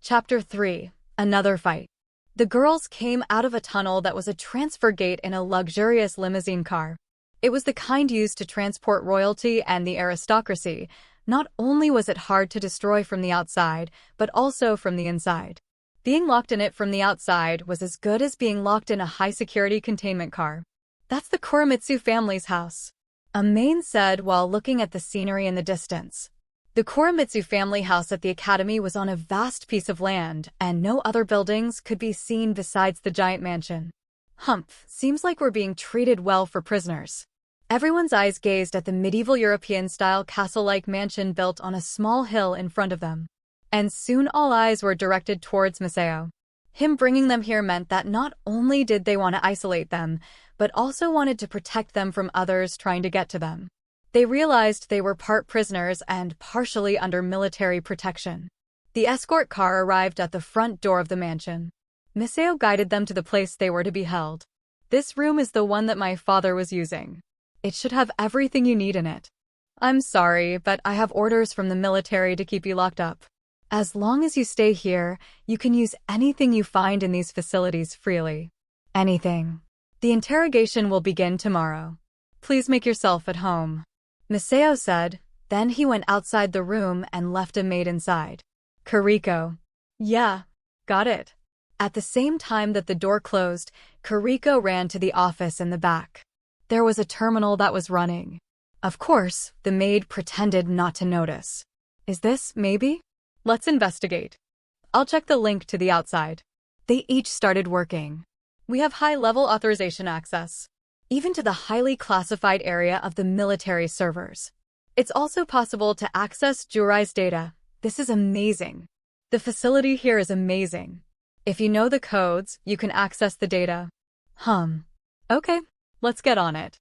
Chapter 3. Another Fight. The girls came out of a tunnel that was a transfer gate in a luxurious limousine car. It was the kind used to transport royalty and the aristocracy. Not only was it hard to destroy from the outside, but also from the inside. Being locked in it from the outside was as good as being locked in a high-security containment car. "That's the Kuramitsu family's house," a maid said while looking at the scenery in the distance. The Kuramitsu family house at the academy was on a vast piece of land, and no other buildings could be seen besides the giant mansion. Humph, seems like we're being treated well for prisoners. Everyone's eyes gazed at the medieval European-style castle-like mansion built on a small hill in front of them. And soon all eyes were directed towards Masao. Him bringing them here meant that not only did they want to isolate them, but also wanted to protect them from others trying to get to them. They realized they were part prisoners and partially under military protection. The escort car arrived at the front door of the mansion. Masao guided them to the place they were to be held. "This room is the one that my father was using. It should have everything you need in it. I'm sorry, but I have orders from the military to keep you locked up. As long as you stay here, you can use anything you find in these facilities freely. Anything. The interrogation will begin tomorrow. Please make yourself at home," Masao said. Then he went outside the room and left a maid inside. Kuriko. "Yeah, got it." At the same time that the door closed, Kuriko ran to the office in the back. There was a terminal that was running. Of course, the maid pretended not to notice. "Is this, maybe? Let's investigate. I'll check the link to the outside." They each started working. "We have high-level authorization access, even to the highly classified area of the military servers. It's also possible to access Jurai's data. This is amazing. The facility here is amazing. If you know the codes, you can access the data." Okay, let's get on it.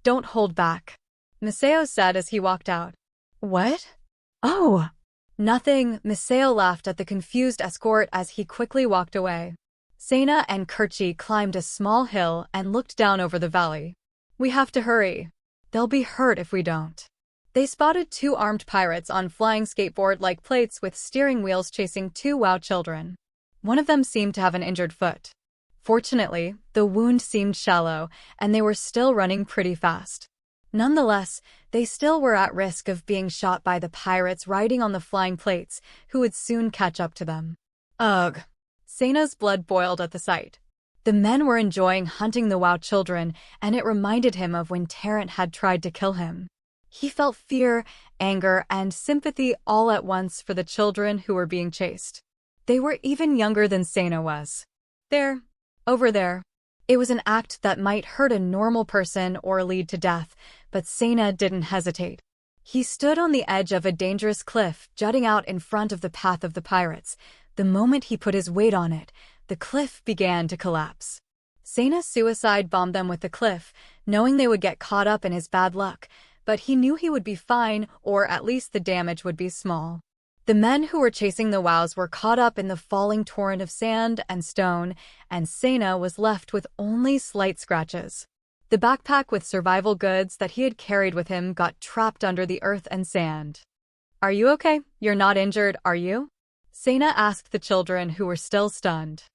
Don't hold back," Masao said as he walked out. "What? Oh, nothing," Masao laughed at the confused escort as he quickly walked away. Seina and Kurchi climbed a small hill and looked down over the valley. "We have to hurry. They'll be hurt if we don't." They spotted two armed pirates on flying skateboard-like plates with steering wheels chasing two WoW children. One of them seemed to have an injured foot. Fortunately, the wound seemed shallow, and they were still running pretty fast. Nonetheless, they still were at risk of being shot by the pirates riding on the flying plates, who would soon catch up to them. Ugh. Seina's blood boiled at the sight. The men were enjoying hunting the WoW children, and it reminded him of when Tarrant had tried to kill him. He felt fear, anger, and sympathy all at once for the children who were being chased. They were even younger than Seina was. There. Over there. It was an act that might hurt a normal person or lead to death, but Seina didn't hesitate. He stood on the edge of a dangerous cliff jutting out in front of the path of the pirates. The moment he put his weight on it, the cliff began to collapse. Seina suicide bombed them with the cliff, knowing they would get caught up in his bad luck, but he knew he would be fine, or at least the damage would be small. The men who were chasing the WoWs were caught up in the falling torrent of sand and stone, and Seina was left with only slight scratches. The backpack with survival goods that he had carried with him got trapped under the earth and sand. "Are you okay? You're not injured, are you?" Seina asked the children who were still stunned.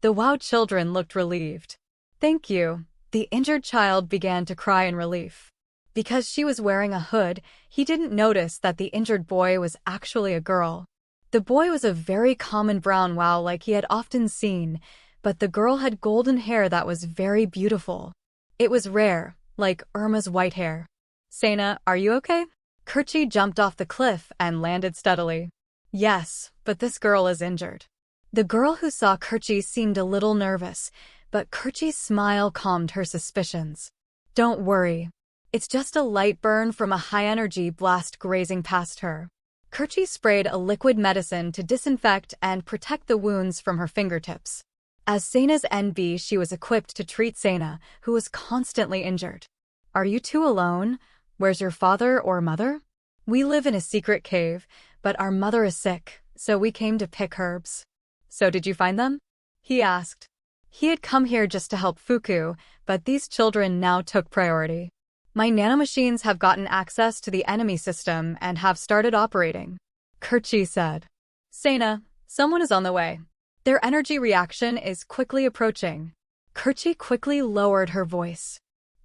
The WoW children looked relieved. "Thank you." The injured child began to cry in relief. Because she was wearing a hood, he didn't notice that the injured boy was actually a girl. The boy was a very common brown WoW like he had often seen, but the girl had golden hair that was very beautiful. It was rare, like Irma's white hair. "Seina, are you okay?" Kurchi jumped off the cliff and landed steadily. "Yes, but this girl is injured." The girl who saw Kurchi seemed a little nervous, but Kurchi's smile calmed her suspicions. "Don't worry. It's just a light burn from a high-energy blast grazing past her." Kurchi sprayed a liquid medicine to disinfect and protect the wounds from her fingertips. As Seina's NB, she was equipped to treat Seina, who was constantly injured. "Are you two alone? Where's your father or mother?" "We live in a secret cave, but our mother is sick, so we came to pick herbs." "So did you find them?" he asked. He had come here just to help Fuku, but these children now took priority. "My nanomachines have gotten access to the enemy system and have started operating," Kurchi said. "Seina, Someone is on the way. Their energy reaction is quickly approaching. Kerchi quickly lowered her voice.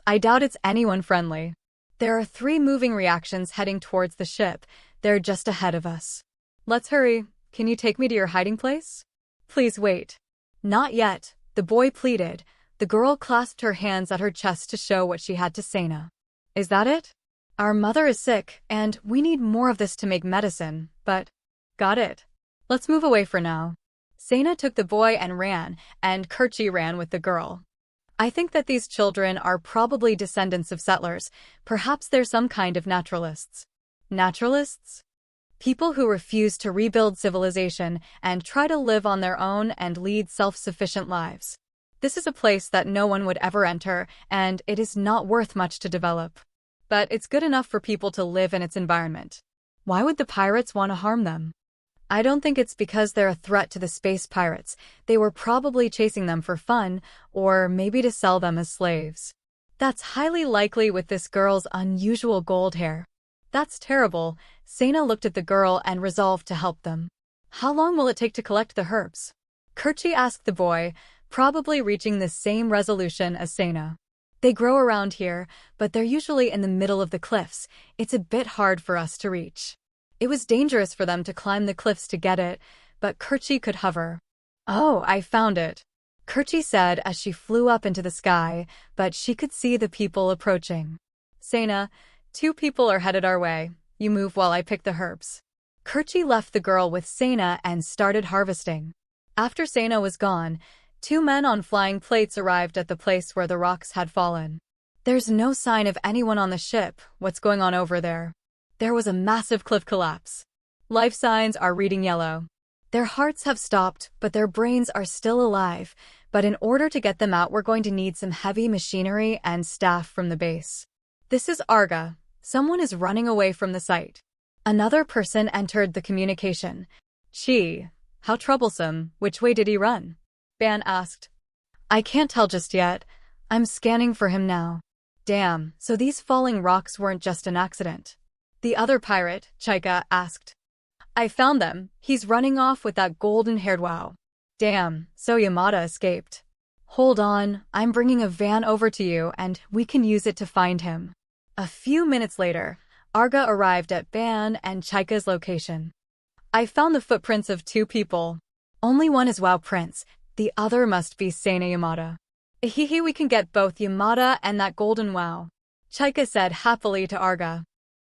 I doubt it's anyone friendly. There are 3 moving reactions heading towards the ship. They're just ahead of us. Let's hurry. Can you take me to your hiding place? Please wait. Not yet, the boy pleaded. The girl clasped her hands at her chest to show what she had to Sena. Is that it? Our mother is sick, and we need more of this to make medicine, but... Got it. Let's move away for now. Sena took the boy and ran, and Kerchi ran with the girl. I think that these children are probably descendants of settlers. Perhaps they're some kind of naturalists. Naturalists? People who refuse to rebuild civilization and try to live on their own and lead self-sufficient lives. This is a place that no one would ever enter, and it is not worth much to develop. But it's good enough for people to live in its environment. Why would the pirates want to harm them? I don't think it's because they're a threat to the space pirates. They were probably chasing them for fun, or maybe to sell them as slaves. That's highly likely with this girl's unusual gold hair. That's terrible. Sena looked at the girl and resolved to help them. How long will it take to collect the herbs? Kerchi asked the boy, probably reaching the same resolution as Sena. They grow around here, but they're usually in the middle of the cliffs. It's a bit hard for us to reach. It was dangerous for them to climb the cliffs to get it, but Kerchi could hover. Oh, I found it, Kerchi said as she flew up into the sky, but she could see the people approaching. Sena, 2 people are headed our way. You move while I pick the herbs. Kerchi left the girl with Sena and started harvesting. After Sena was gone, 2 men on flying plates arrived at the place where the rocks had fallen. There's no sign of anyone on the ship. What's going on over there? There was a massive cliff collapse. Life signs are reading yellow. Their hearts have stopped, but their brains are still alive. But in order to get them out, we're going to need some heavy machinery and staff from the base. This is Arga. Someone is running away from the site. Another person entered the communication. Gee, how troublesome. Which way did he run? Ban asked. I can't tell just yet. I'm scanning for him now. Damn, so these falling rocks weren't just an accident. The other pirate, Chika, asked. I found them. He's running off with that golden-haired wow. Damn, so Yamada escaped. Hold on, I'm bringing a van over to you and we can use it to find him. A few minutes later, Arga arrived at Ban and Chika's location. I found the footprints of 2 people. Only one is Wow Prince, the other must be Sena Yamada. Hehe, we can get both Yamada and that golden wow, Chika said happily to Arga.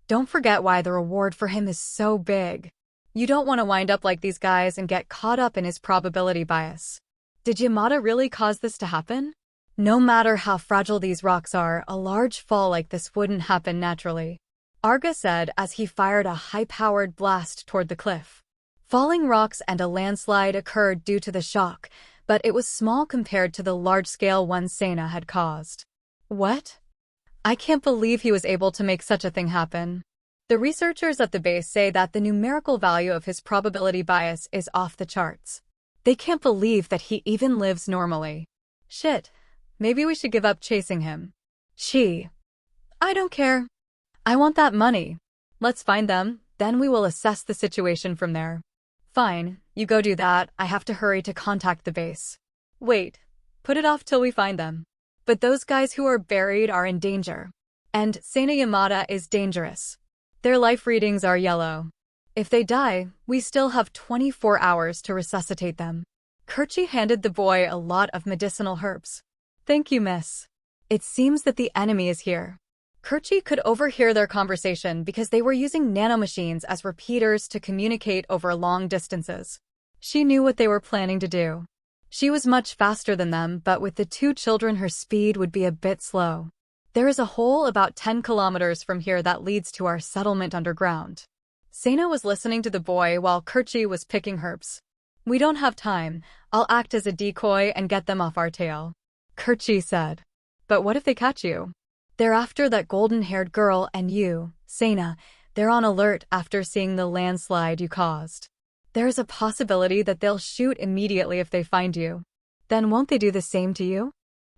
Don't forget why the reward for him is so big. You don't want to wind up like these guys and get caught up in his probability bias. Did Yamada really cause this to happen? No matter how fragile these rocks are, a large fall like this wouldn't happen naturally, Arga said as he fired a high-powered blast toward the cliff. Falling rocks and a landslide occurred due to the shock, but it was small compared to the large-scale one Sena had caused. What? I can't believe he was able to make such a thing happen. The researchers at the base say that the numerical value of his probability bias is off the charts. They can't believe that he even lives normally. Shit. Maybe we should give up chasing him. Gee. I don't care. I want that money. Let's find them, then we will assess the situation from there. Fine, you go do that. I have to hurry to contact the base. Wait. Put it off till we find them. But those guys who are buried are in danger. And Sena Yamada is dangerous. Their life readings are yellow. If they die, we still have 24 hours to resuscitate them. Kerchi handed the boy a lot of medicinal herbs. Thank you, miss. It seems that the enemy is here. Kerchi could overhear their conversation because they were using nanomachines as repeaters to communicate over long distances. She knew what they were planning to do. She was much faster than them, but with the 2 children her speed would be a bit slow. There is a hole about 10 kilometers from here that leads to our settlement underground. Sena was listening to the boy while Kerchi was picking herbs. We don't have time. I'll act as a decoy and get them off our tail, Kerchi said. But what if they catch you? They're after that golden-haired girl and you, Sena. They're on alert after seeing the landslide you caused. There's a possibility that they'll shoot immediately if they find you. Then won't they do the same to you?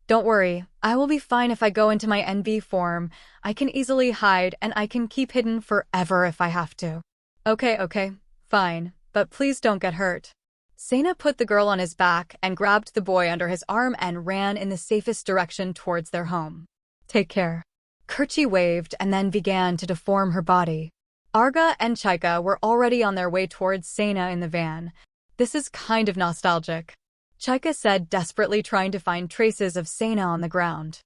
Don't worry, I will be fine if I go into my NB form. I can easily hide and I can keep hidden forever if I have to. Okay, fine, but please don't get hurt. Sena put the girl on his back and grabbed the boy under his arm and ran in the safest direction towards their home. Take care. Kerchi waved and then began to deform her body. Arga and Chaika were already on their way towards Sena in the van. This is kind of nostalgic, Chaika said, desperately trying to find traces of Sena on the ground.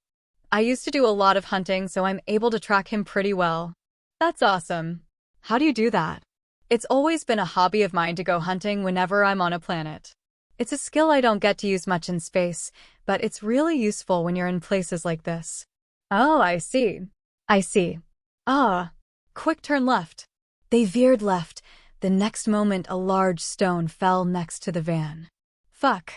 I used to do a lot of hunting, so I'm able to track him pretty well. That's awesome. How do you do that? It's always been a hobby of mine to go hunting whenever I'm on a planet. It's a skill I don't get to use much in space, but it's really useful when you're in places like this. Oh, I see. I see. Ah. Quick turn left. They veered left. The next moment, a large stone fell next to the van. Fuck.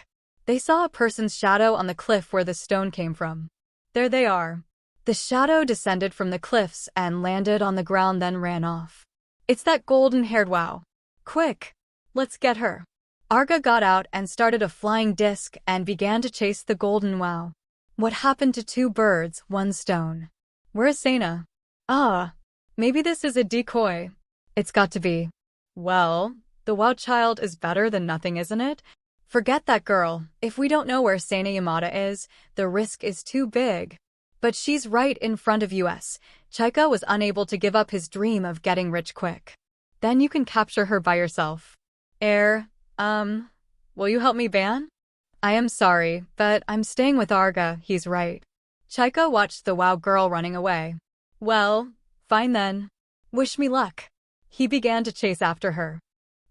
They saw a person's shadow on the cliff where the stone came from. There they are. The shadow descended from the cliffs and landed on the ground, then ran off. It's that golden-haired wow. Quick. Let's get her. Arga got out and started a flying disc and began to chase the golden wow. What happened to two birds, one stone? Where's Sena? Ah. Maybe this is a decoy. It's got to be. Well, the wow child is better than nothing, isn't it? Forget that girl. If we don't know where Sena Yamada is, the risk is too big. But she's right in front of us. Chaika was unable to give up his dream of getting rich quick. Then you can capture her by yourself. Will you help me, Ban? I am sorry, but I'm staying with Arga, he's right. Chaika watched the wow girl running away. Well, fine then. Wish me luck. He began to chase after her.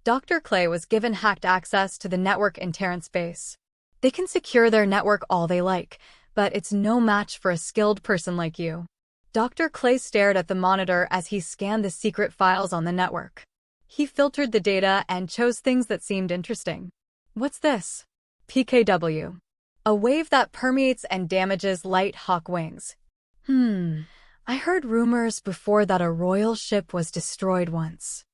Dr. Clay was given hacked access to the network in Terrence base. They can secure their network all they like, but it's no match for a skilled person like you. Dr. Clay stared at the monitor as he scanned the secret files on the network. He filtered the data and chose things that seemed interesting. What's this? PKW. A wave that permeates and damages light hawk wings. I heard rumors before that a royal ship was destroyed once.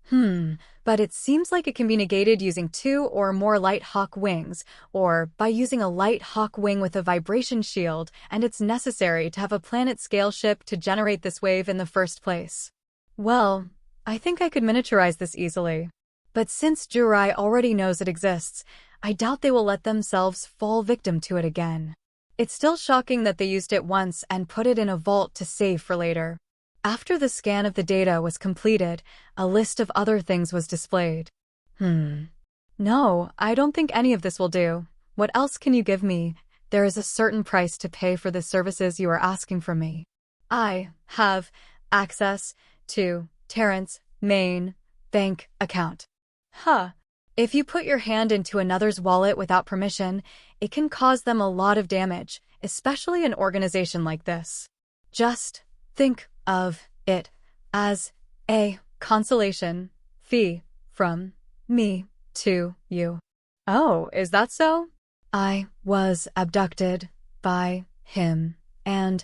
But it seems like it can be negated using 2 or more light hawk wings, or by using a light hawk wing with a vibration shield, and it's necessary to have a planet-scale ship to generate this wave in the first place. Well, I think I could miniaturize this easily. But since Jurai already knows it exists, I doubt they will let themselves fall victim to it again. It's still shocking that they used it once and put it in a vault to save for later. After the scan of the data was completed, a list of other things was displayed. No, I don't think any of this will do. What else can you give me? There is a certain price to pay for the services you are asking from me. I have access to Terrence main bank account. If you put your hand into another's wallet without permission, it can cause them a lot of damage, especially an organization like this. Just think of it as a consolation fee from me to you. Oh, is that so? I was abducted by him and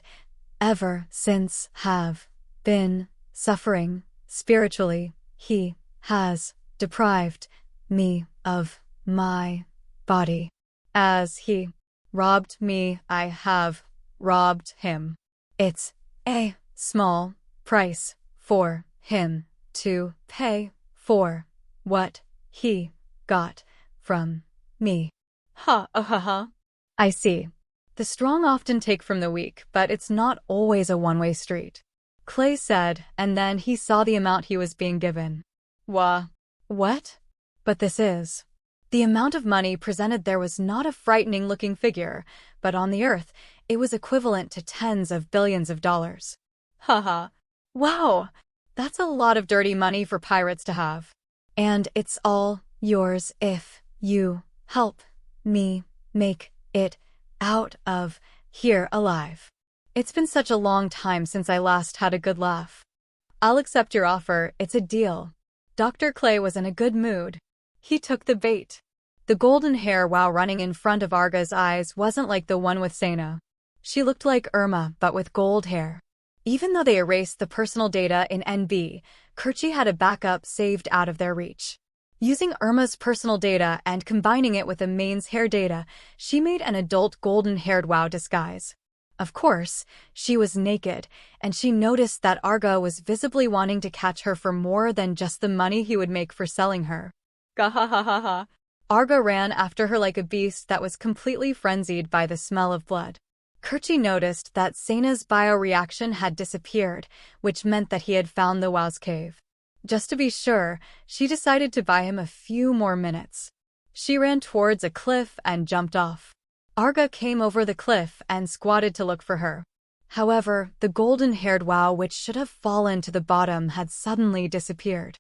ever since have been suffering spiritually. He has deprived me of my body. As he robbed me, I have robbed him. It's a small price for him to pay for what he got from me. I see. The strong often take from the weak, but it's not always a one-way street, Clay said, and then he saw the amount he was being given. What? But this is. The amount of money presented there was not a frightening-looking figure, but on the Earth, it was equivalent to tens of billions of dollars. Wow, that's a lot of dirty money for pirates to have. And it's all yours if you help me make it out of here alive. It's been such a long time since I last had a good laugh. I'll accept your offer, it's a deal. Dr. Clay was in a good mood. He took the bait. The golden hair while running in front of Arga's eyes wasn't like the one with Sena. She looked like Irma, but with gold hair. Even though they erased the personal data in NB, Kerchi had a backup saved out of their reach. Using Irma's personal data and combining it with the main's hair data, she made an adult golden-haired wow disguise. Of course, she was naked, and she noticed that Arga was visibly wanting to catch her for more than just the money he would make for selling her. Gahahaha. Arga ran after her like a beast that was completely frenzied by the smell of blood. Kerchi noticed that Sena's bioreaction had disappeared, which meant that he had found the Wow's cave. Just to be sure, she decided to buy him a few more minutes. She ran towards a cliff and jumped off. Arga came over the cliff and squatted to look for her. However, the golden-haired Wow, which should have fallen to the bottom, had suddenly disappeared.